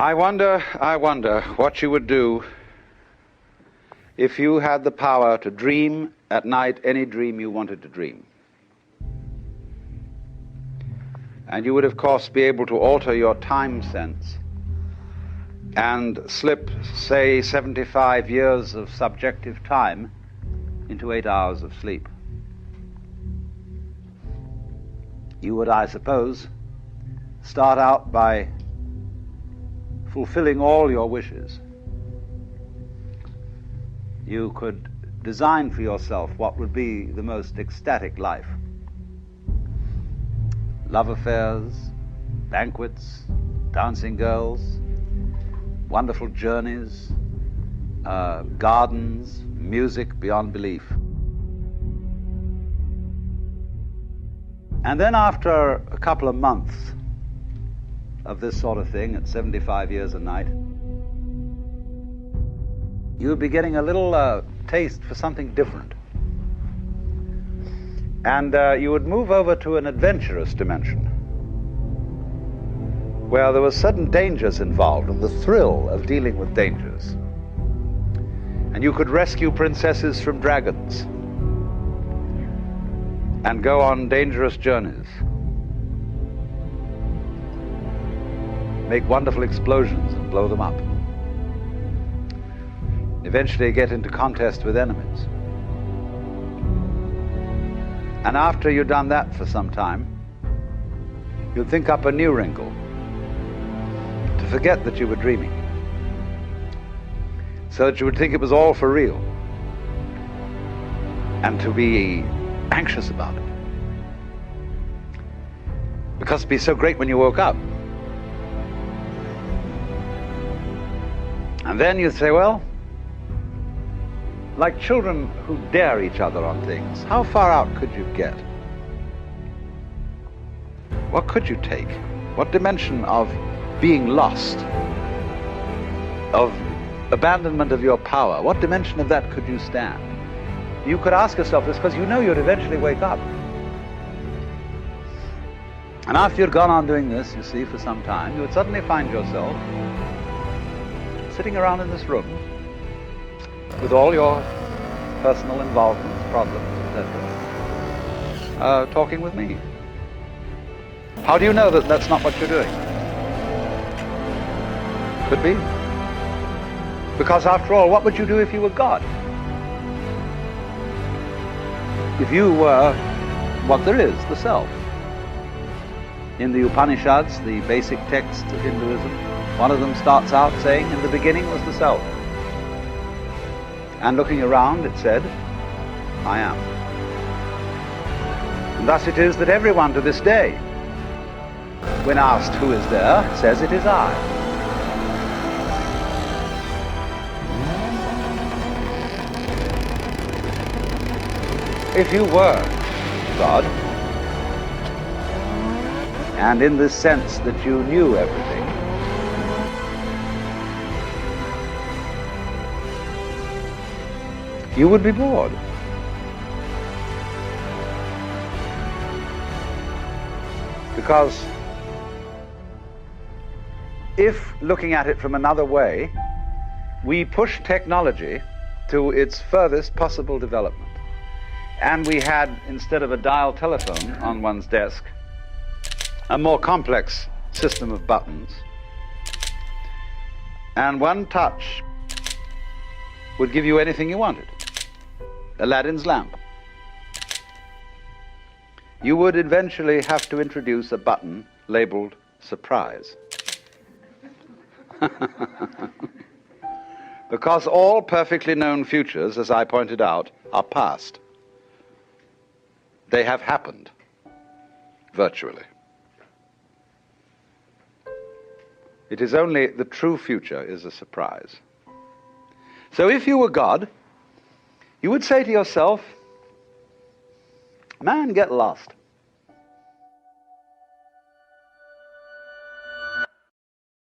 I wonder what you would do if you had the power to dream at night any dream you wanted to dream. And you would, of course, be able to alter your time sense and slip, say, 75 years of subjective time into 8 hours of sleep. You would, I suppose, start out by fulfilling all your wishes. You could design for yourself what would be the most ecstatic life. Love affairs, banquets, dancing girls, wonderful journeys, gardens, music beyond belief. And then after a couple of months of this sort of thing at 75 years a night, you would be getting a little taste for something different. And you would move over to an adventurous dimension where there were sudden dangers involved and the thrill of dealing with dangers. And you could rescue princesses from dragons and go on dangerous journeys, make wonderful explosions and blow them up, eventually get into contest with enemies. And after you've done that for some time, you'd think up a new wrinkle to forget that you were dreaming, so that you would think it was all for real, and to be anxious about it, because it'd be so great when you woke up. And then you'd say, well, like children who dare each other on things, how far out could you get? What could you take? What dimension of being lost, of abandonment of your power, what dimension of that could you stand? You could ask yourself this because you know you'd eventually wake up. And after you'd gone on doing this, you see, for some time, you would suddenly find yourself sitting around in this room with all your personal involvements, problems, etc., talking with me. How do you know that that's not what you're doing? Could be. Because after all, what would you do if you were God? If you were what there is, the self. In the Upanishads, the basic texts of Hinduism, one of them starts out saying, in the beginning was the self. And looking around, it said, I am. And thus it is that everyone to this day, when asked who is there, says it is I. If you were God, and in this sense that you knew everything, you would be bored. Because if, looking at it from another way, we push technology to its furthest possible development, and we had, instead of a dial telephone on one's desk, a more complex system of buttons, and one touch would give you anything you wanted, Aladdin's lamp, you would eventually have to introduce a button labeled surprise. Because all perfectly known futures, as I pointed out, are past. They have happened, virtually. It is only the true future is a surprise. So if you were God, you would say to yourself, man, get lost.